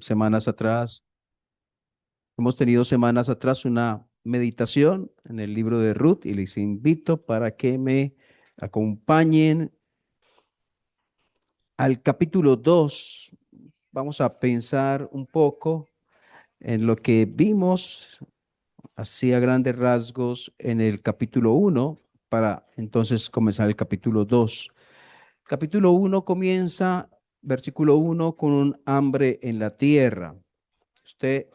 semanas atrás, hemos tenido semanas atrás una meditación en el libro de Ruth y les invito para que me acompañen al capítulo 2. Vamos a pensar un poco en lo que vimos así a grandes rasgos en el capítulo 1 para entonces comenzar el capítulo 2. Capítulo 1 comienza, versículo 1, con un hambre en la tierra. Usted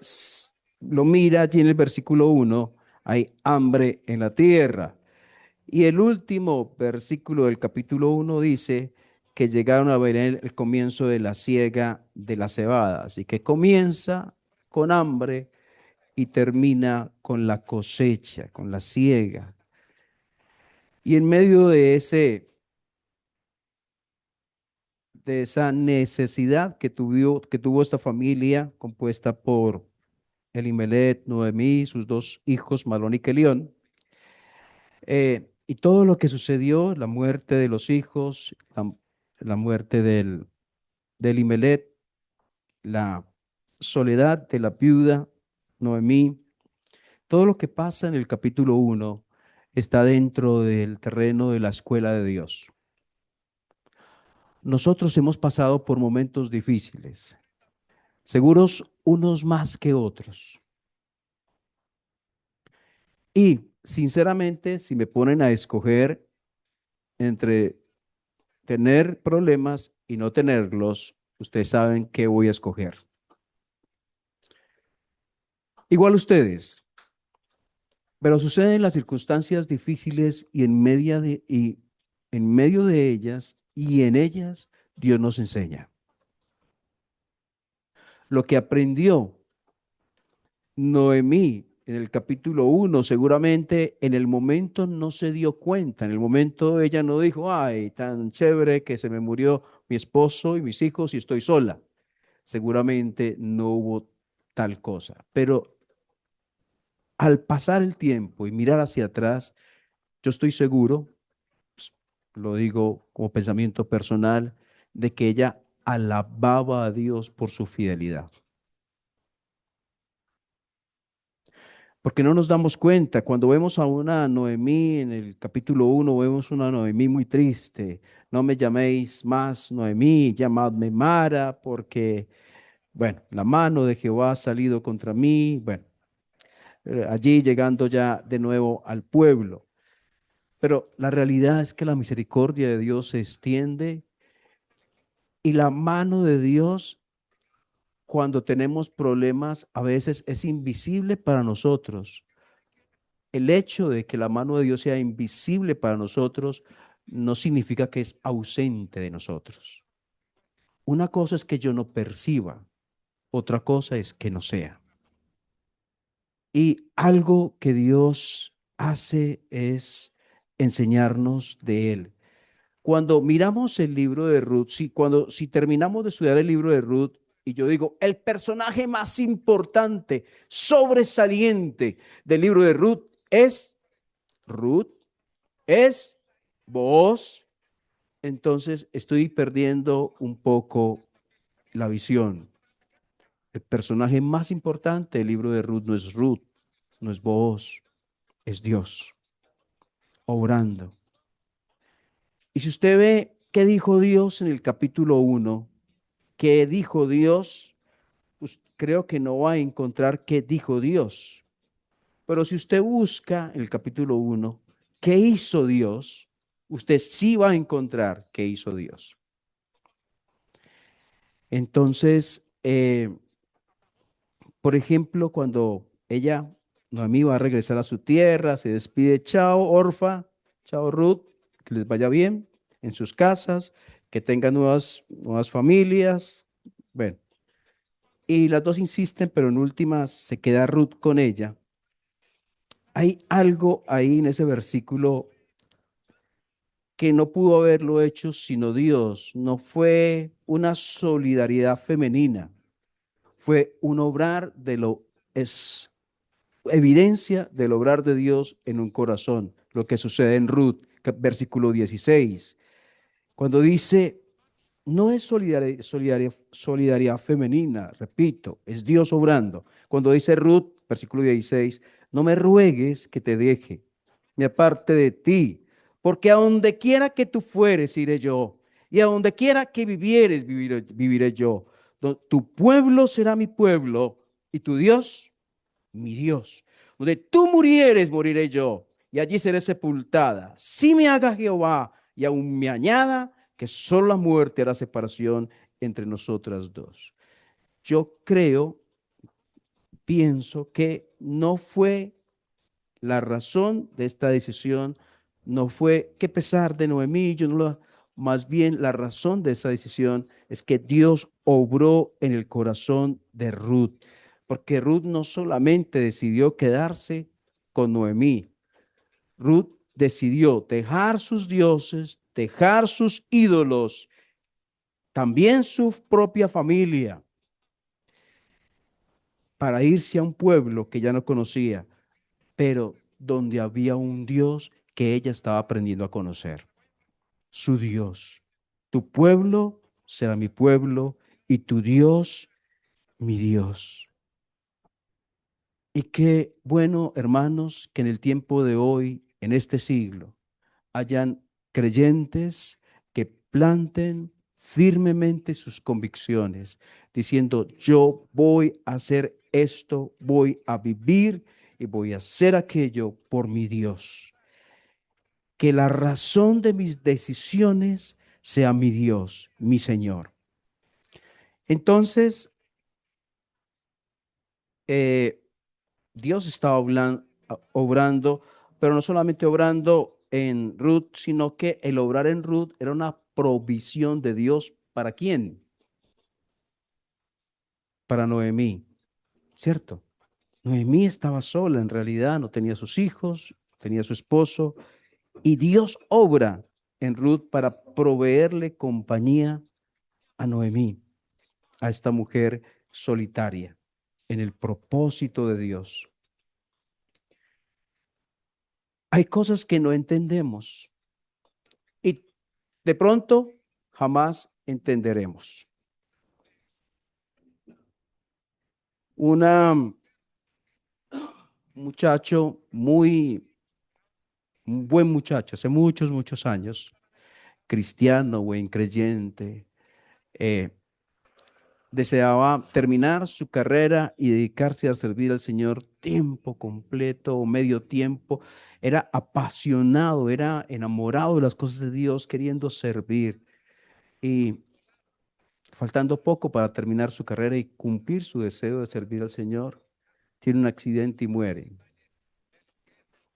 lo mira allí en el versículo 1, hay hambre en la tierra. Y el último versículo del capítulo 1 dice que llegaron a ver el comienzo de la siega de la cebada. Así que comienza con hambre y termina con la cosecha, con la siega. Y en medio de esa necesidad que tuvo esta familia compuesta por Elimelech, Noemí, sus dos hijos, Malón y Kelión, y todo lo que sucedió, la muerte de los hijos, la muerte de Elimelech, la soledad de la viuda, Noemí, todo lo que pasa en el capítulo 1 está dentro del terreno de la escuela de Dios. Nosotros hemos pasado por momentos difíciles, seguros unos más que otros. Y sinceramente, si me ponen a escoger entre tener problemas y no tenerlos, ustedes saben qué voy a escoger. Igual ustedes, pero suceden las circunstancias difíciles y en medio de ellas y en ellas Dios nos enseña. Lo que aprendió Noemí en el capítulo 1, seguramente en el momento no se dio cuenta, en el momento ella no dijo, ay, tan chévere que se me murió mi esposo y mis hijos y estoy sola. Seguramente no hubo tal cosa, pero al pasar el tiempo y mirar hacia atrás, yo estoy seguro, pues, lo digo como pensamiento personal, de que ella alababa a Dios por su fidelidad. Porque no nos damos cuenta, cuando vemos a una Noemí en el capítulo 1, vemos una Noemí muy triste. No me llaméis más Noemí, llamadme Mara, porque, bueno, la mano de Jehová ha salido contra mí. Bueno, allí llegando ya de nuevo al pueblo. Pero la realidad es que la misericordia de Dios se extiende y la mano de Dios cuando tenemos problemas a veces es invisible para nosotros. El hecho de que la mano de Dios sea invisible para nosotros no significa que es ausente de nosotros. Una cosa es que yo no perciba, otra cosa es que no sea. Y algo que Dios hace es enseñarnos de Él. Cuando miramos el libro de Ruth, si terminamos de estudiar el libro de Ruth y yo digo, el personaje más importante, sobresaliente del libro de Ruth, es vos, entonces estoy perdiendo un poco la visión. El personaje más importante del libro de Ruth, no es vos, es Dios, obrando. Y si usted ve qué dijo Dios en el capítulo 1, qué dijo Dios, pues creo que no va a encontrar qué dijo Dios. Pero si usted busca en el capítulo 1, qué hizo Dios, usted sí va a encontrar qué hizo Dios. Entonces, por ejemplo, cuando ella, Noemí, va a regresar a su tierra, se despide, chao, Orfa, chao, Ruth, que les vaya bien en sus casas, que tengan nuevas familias. Bueno, y las dos insisten, pero en últimas se queda Ruth con ella. Hay algo ahí en ese versículo que no pudo haberlo hecho sino Dios. No fue una solidaridad femenina, fue un obrar es evidencia del obrar de Dios en un corazón. Lo que sucede en Ruth, versículo 16, cuando dice, no es solidaridad femenina, repito, es Dios obrando. Cuando dice Ruth, versículo 16, no me ruegues que te deje, me aparte de ti, porque a donde quiera que tú fueres, iré yo, y a donde quiera que vivieres, viviré yo. Tu pueblo será mi pueblo, y tu Dios, mi Dios. Donde tú murieres, moriré yo, y allí seré sepultada. Si me haga Jehová y aún me añada, que solo la muerte hará separación entre nosotras dos. Yo creo, pienso que no fue la razón de esta decisión, no fue que pesar de Noemí, yo no lo, más bien la razón de esa decisión es que Dios obró en el corazón de Ruth, porque Ruth no solamente decidió quedarse con Noemí, Ruth decidió dejar sus dioses, dejar sus ídolos, también su propia familia, para irse a un pueblo que ya no conocía, pero donde había un Dios que ella estaba aprendiendo a conocer, su Dios. Tu pueblo será mi pueblo y tu Dios mi Dios. Y qué bueno, hermanos, que en el tiempo de hoy, en este siglo, hayan creyentes que planten firmemente sus convicciones, diciendo, yo voy a hacer esto, voy a vivir y voy a hacer aquello por mi Dios. Que la razón de mis decisiones sea mi Dios, mi Señor. Entonces, eh, Dios estaba obrando, pero no solamente obrando en Ruth, sino que el obrar en Ruth era una provisión de Dios. ¿Para quién? Para Noemí, ¿cierto? Noemí estaba sola, en realidad no tenía sus hijos, tenía su esposo, y Dios obra en Ruth para proveerle compañía a Noemí, a esta mujer solitaria, en el propósito de Dios. Hay cosas que no entendemos y de pronto jamás entenderemos. Una muchacho un buen muchacho, hace muchos, muchos años, cristiano, buen creyente, eh, deseaba terminar su carrera y dedicarse a servir al Señor tiempo completo o medio tiempo. Era apasionado, era enamorado de las cosas de Dios, queriendo servir. Y faltando poco para terminar su carrera y cumplir su deseo de servir al Señor, tiene un accidente y muere.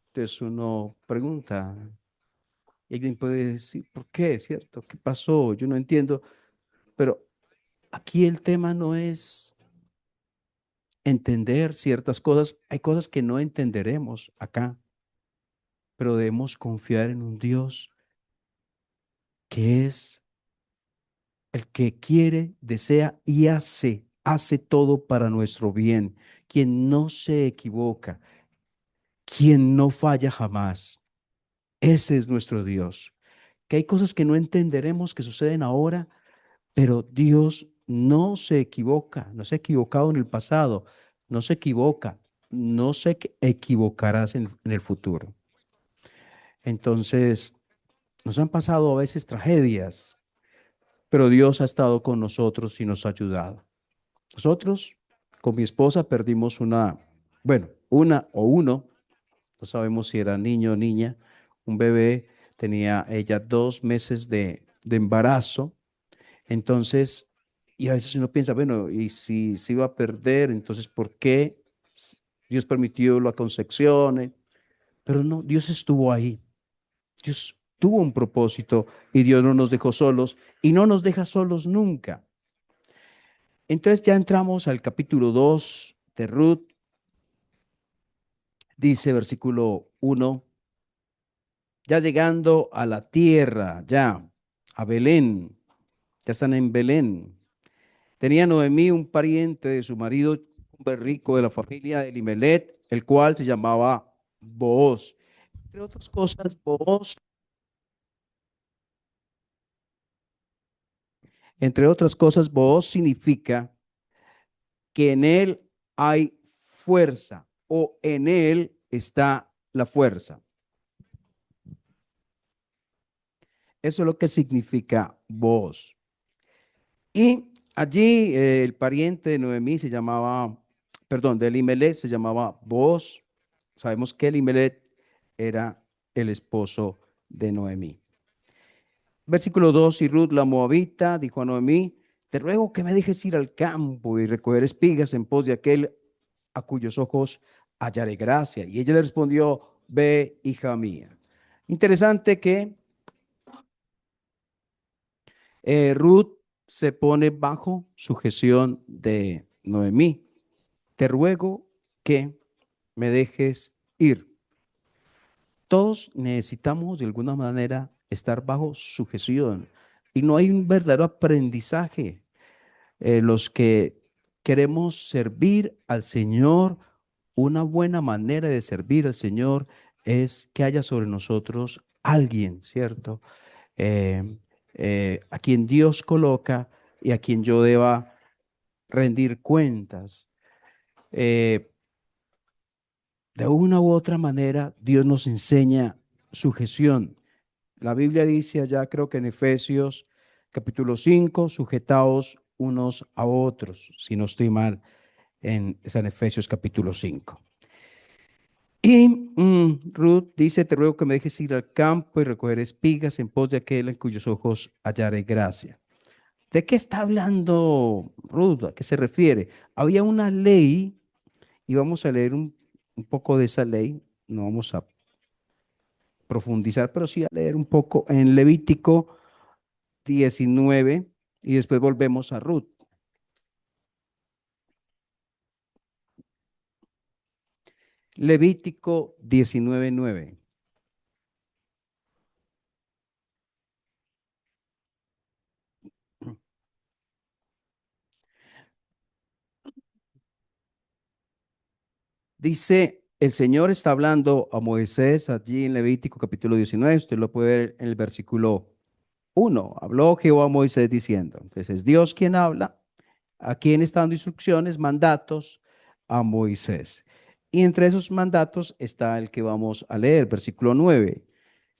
Entonces uno pregunta, y alguien puede decir, ¿por qué? ¿Cierto? ¿Qué pasó? Yo no entiendo. Pero aquí el tema no es entender ciertas cosas. Hay cosas que no entenderemos acá, pero debemos confiar en un Dios que es el que quiere, desea y hace todo para nuestro bien, quien no se equivoca, quien no falla jamás. Ese es nuestro Dios. Que hay cosas que no entenderemos que suceden ahora, pero Dios no se equivoca, no se ha equivocado en el pasado, no se equivoca, no se equivocarás en el futuro. Entonces, nos han pasado a veces tragedias, pero Dios ha estado con nosotros y nos ha ayudado. Nosotros, con mi esposa, perdimos una o uno, no sabemos si era niño o niña, un bebé, tenía ella 2 meses de embarazo. Entonces, y a veces uno piensa, bueno, y si se iba a perder, entonces, ¿por qué Dios permitió la concepción? Pero no, Dios estuvo ahí. Dios tuvo un propósito y Dios no nos dejó solos y no nos deja solos nunca. Entonces ya entramos al capítulo 2 de Ruth. Dice versículo 1, ya llegando a la tierra, ya, a Belén, ya están en Belén. Tenía Noemí un pariente de su marido, un rico de la familia de Elimelech, el cual se llamaba Booz. Entre otras cosas, Booz Entre otras cosas, Booz significa que en él hay fuerza o en él está la fuerza. Eso es lo que significa Booz. Y allí el pariente de Noemí se llamaba, perdón, de Elimelech se llamaba Booz. Sabemos que Elimelech era el esposo de Noemí. Versículo 2, y Ruth la moabita dijo a Noemí, te ruego que me dejes ir al campo y recoger espigas en pos de aquel a cuyos ojos hallaré gracia. Y ella le respondió, ve, hija mía. Interesante que Ruth se pone bajo sujeción de Noemí. Te ruego que me dejes ir. Todos necesitamos de alguna manera estar bajo sujeción y no hay un verdadero aprendizaje. Los que queremos servir al Señor, una buena manera de servir al Señor es que haya sobre nosotros alguien, ¿cierto? Eh, a quien Dios coloca y a quien yo deba rendir cuentas. Eh, de una u otra manera, Dios nos enseña sujeción. La Biblia dice allá, creo que en Efesios capítulo 5, sujetaos unos a otros, si no estoy mal, es en Efesios capítulo 5. Y Ruth dice, te ruego que me dejes ir al campo y recoger espigas en pos de aquel en cuyos ojos hallaré gracia. ¿De qué está hablando Ruth? ¿A qué se refiere? Había una ley, y vamos a leer un poco de esa ley, no vamos a profundizar, pero sí a leer un poco en Levítico 19 y después volvemos a Ruth. Levítico 19:9. Dice, el Señor está hablando a Moisés allí en Levítico capítulo 19, usted lo puede ver en el versículo 1. Habló Jehová a Moisés diciendo, entonces es Dios quien habla, a quien está dando instrucciones, mandatos a Moisés. Y entre esos mandatos está el que vamos a leer, versículo 9.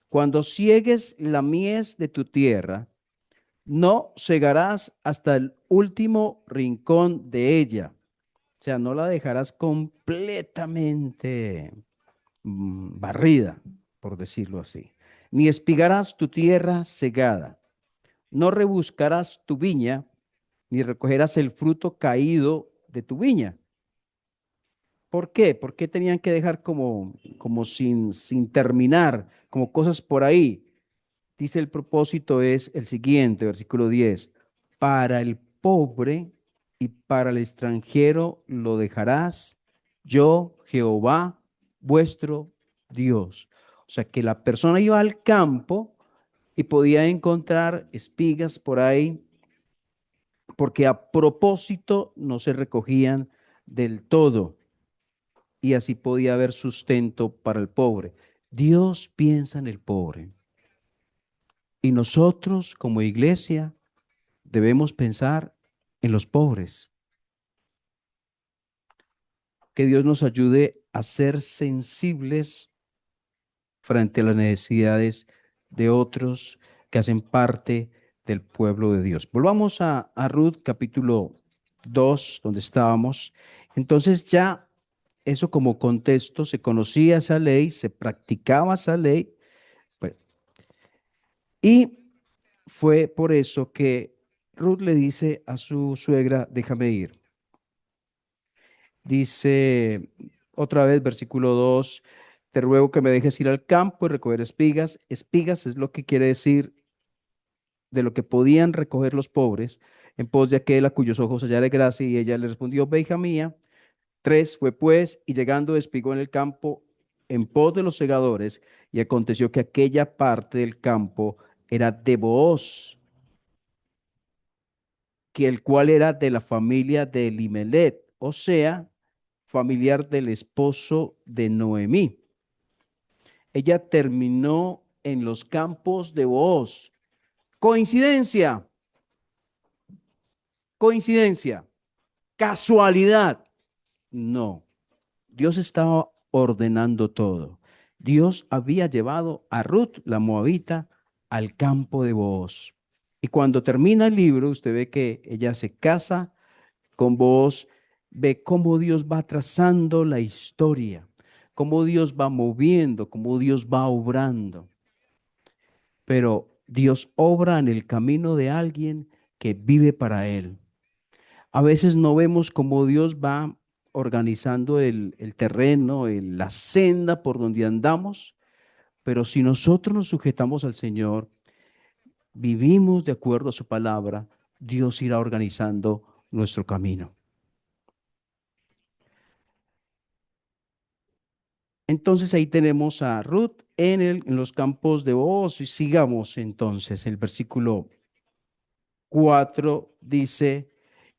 Cuando ciegues la mies de tu tierra, no cegarás hasta el último rincón de ella. O sea, no la dejarás completamente barrida, por decirlo así. Ni espigarás tu tierra cegada. No rebuscarás tu viña, ni recogerás el fruto caído de tu viña. ¿Por qué? ¿Por qué tenían que dejar como sin terminar, como cosas por ahí? Dice el propósito es el siguiente, versículo 10. Para el pobre y para el extranjero lo dejarás, yo, Jehová, vuestro Dios. O sea, que la persona iba al campo y podía encontrar espigas por ahí, porque a propósito no se recogían del todo y así podía haber sustento para el pobre. Dios piensa en el pobre y nosotros como iglesia debemos pensar en los pobres. Que Dios nos ayude a ser sensibles frente a las necesidades de otros que hacen parte del pueblo de Dios. Volvamos a Ruth capítulo 2, donde estábamos. Entonces ya eso como contexto, se conocía esa ley, se practicaba esa ley, pues, y fue por eso que Ruth le dice a su suegra, déjame ir. Dice otra vez, versículo 2, te ruego que me dejes ir al campo y recoger espigas. Espigas es lo que quiere decir de lo que podían recoger los pobres en pos de aquel a cuyos ojos hallaré gracia. Y ella le respondió, ve, hija mía. 3 fue pues, y llegando espigó en el campo en pos de los segadores, y aconteció que aquella parte del campo era de Booz, que el cual era de la familia de Elimelech, o sea, familiar del esposo de Noemí. Ella terminó en los campos de Booz. ¿Coincidencia? ¿Coincidencia? ¿Casualidad? No. Dios estaba ordenando todo. Dios había llevado a Ruth, la moabita, al campo de Booz. Y cuando termina el libro, usted ve que ella se casa con Booz, ve cómo Dios va trazando la historia, cómo Dios va moviendo, cómo Dios va obrando. Pero Dios obra en el camino de alguien que vive para Él. A veces no vemos cómo Dios va organizando el terreno, la senda por donde andamos, pero si nosotros nos sujetamos al Señor, vivimos de acuerdo a su palabra, Dios irá organizando nuestro camino. Entonces ahí tenemos a Ruth en los campos de Booz. Y sigamos entonces, el versículo 4 dice,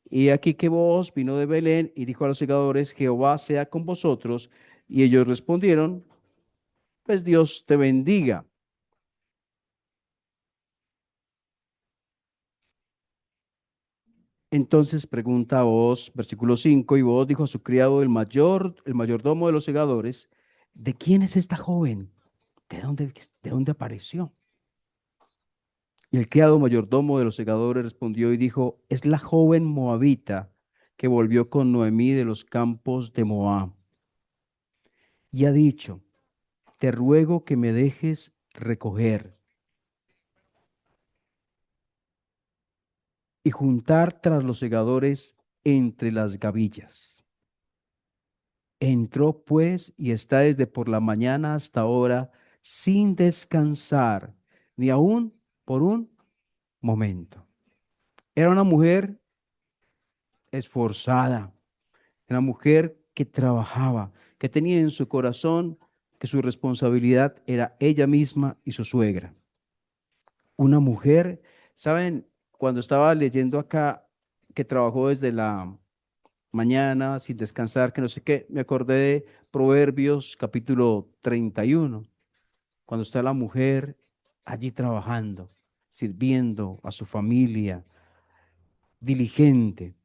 y aquí que Booz vino de Belén y dijo a los segadores, Jehová sea con vosotros. Y ellos respondieron, pues Dios te bendiga. Entonces pregunta a Booz, versículo 5, y Booz dijo a su criado, el mayordomo de los segadores, ¿de quién es esta joven? ¿De dónde apareció? Y el criado mayordomo de los segadores respondió y dijo, es la joven moabita que volvió con Noemí de los campos de Moab. Y ha dicho, te ruego que me dejes recoger y juntar tras los segadores entre las gavillas. Entró pues y está desde por la mañana hasta ahora sin descansar, ni aún por un momento. Era una mujer esforzada, una mujer que trabajaba, que tenía en su corazón que su responsabilidad era ella misma y su suegra. Una mujer, ¿saben? Cuando estaba leyendo acá que trabajó desde la mañana sin descansar, que no sé qué, me acordé de Proverbios capítulo 31, cuando está la mujer allí trabajando, sirviendo a su familia, diligente.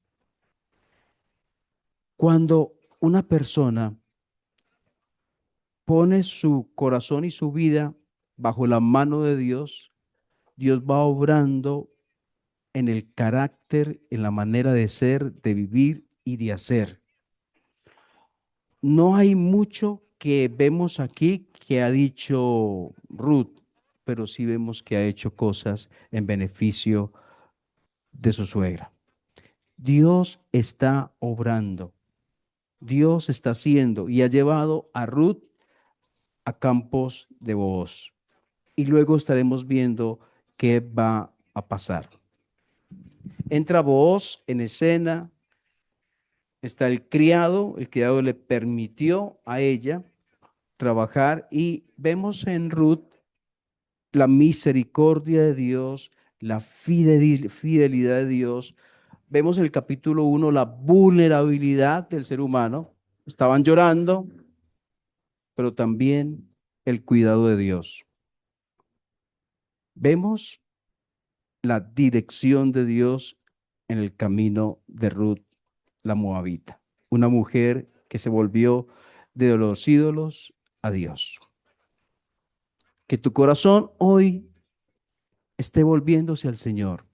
Cuando una persona pone su corazón y su vida bajo la mano de Dios, Dios va obrando en el carácter, en la manera de ser, de vivir y de hacer. No hay mucho que vemos aquí que ha dicho Ruth, pero sí vemos que ha hecho cosas en beneficio de su suegra. Dios está obrando, Dios está haciendo y ha llevado a Ruth a campos de Booz. Y luego estaremos viendo qué va a pasar. Entra Booz en escena, está el criado le permitió a ella trabajar y vemos en Ruth la misericordia de Dios, la fidelidad de Dios. Vemos en el capítulo 1 la vulnerabilidad del ser humano. Estaban llorando, pero también el cuidado de Dios. Vemos la dirección de Dios en el camino de Ruth, la moabita, una mujer que se volvió de los ídolos a Dios. Que tu corazón hoy esté volviéndose al Señor.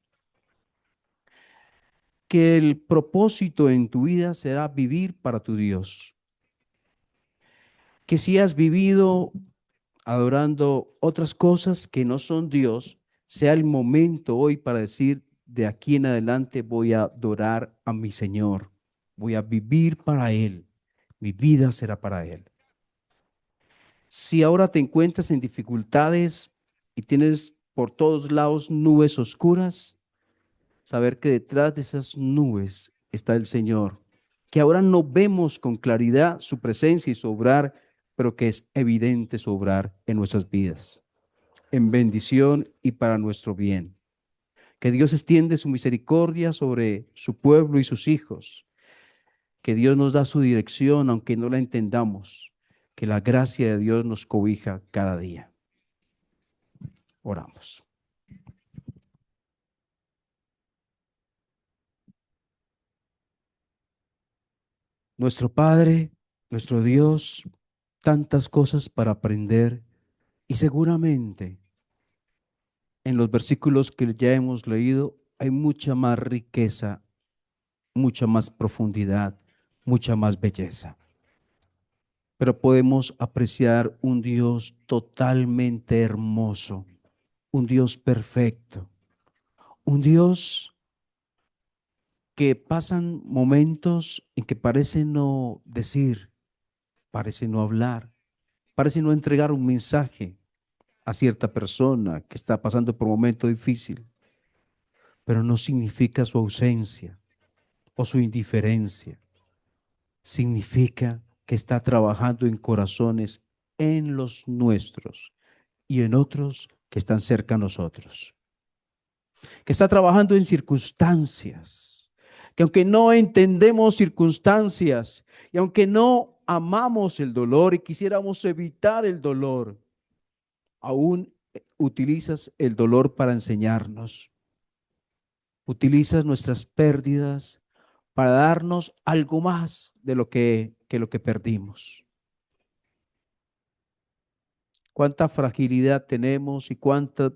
Que el propósito en tu vida será vivir para tu Dios. Que si has vivido adorando otras cosas que no son Dios, sea el momento hoy para decir, de aquí en adelante voy a adorar a mi Señor, voy a vivir para Él, mi vida será para Él. Si ahora te encuentras en dificultades y tienes por todos lados nubes oscuras, saber que detrás de esas nubes está el Señor, que ahora no vemos con claridad su presencia y su obrar, pero que es evidente su obrar en nuestras vidas, en bendición y para nuestro bien. Que Dios extiende su misericordia sobre su pueblo y sus hijos. Que Dios nos da su dirección, aunque no la entendamos. Que la gracia de Dios nos cobija cada día. Oramos. Nuestro Padre, nuestro Dios, tantas cosas para aprender y seguramente en los versículos que ya hemos leído hay mucha más riqueza, mucha más profundidad, mucha más belleza. Pero podemos apreciar un Dios totalmente hermoso, un Dios perfecto, un Dios que pasan momentos en que parece no decir, parece no hablar, parece no entregar un mensaje a cierta persona que está pasando por un momento difícil, pero no significa su ausencia o su indiferencia. Significa que está trabajando en corazones en los nuestros y en otros que están cerca a nosotros. Que está trabajando en circunstancias, que aunque no entendemos circunstancias y aunque no amamos el dolor y quisiéramos evitar el dolor, aún utilizas el dolor para enseñarnos. Utilizas nuestras pérdidas para darnos algo más de lo que perdimos. Cuánta fragilidad tenemos y cuánta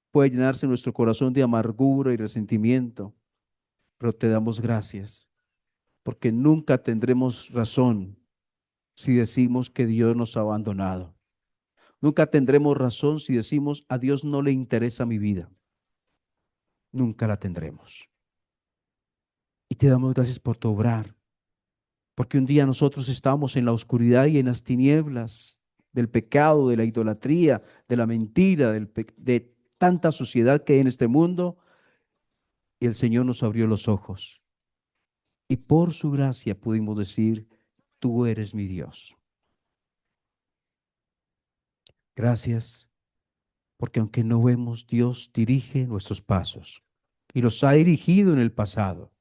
puede llenarse nuestro corazón de amargura y resentimiento, pero te damos gracias porque nunca tendremos razón si decimos que Dios nos ha abandonado. Nunca tendremos razón si decimos a Dios no le interesa mi vida. Nunca la tendremos. Y te damos gracias por tu obrar, porque un día nosotros estábamos en la oscuridad y en las tinieblas del pecado, de la idolatría, de la mentira, de tanta suciedad que hay en este mundo, y el Señor nos abrió los ojos. Y por su gracia pudimos decir, tú eres mi Dios. Gracias, porque aunque no vemos, Dios dirige nuestros pasos y los ha dirigido en el pasado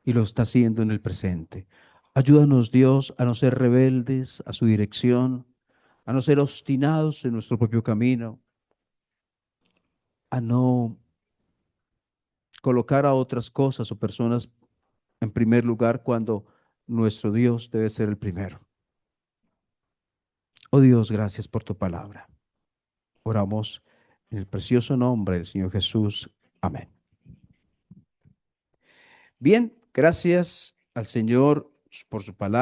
y lo está haciendo en el presente. Ayúdanos, Dios, a no ser rebeldes a su dirección, a no ser obstinados en nuestro propio camino, a no colocar a otras cosas o personas en primer lugar cuando nuestro Dios debe ser el primero. Oh Dios, gracias por tu palabra. Oramos en el precioso nombre del Señor Jesús. Amén. Bien, gracias al Señor por su palabra.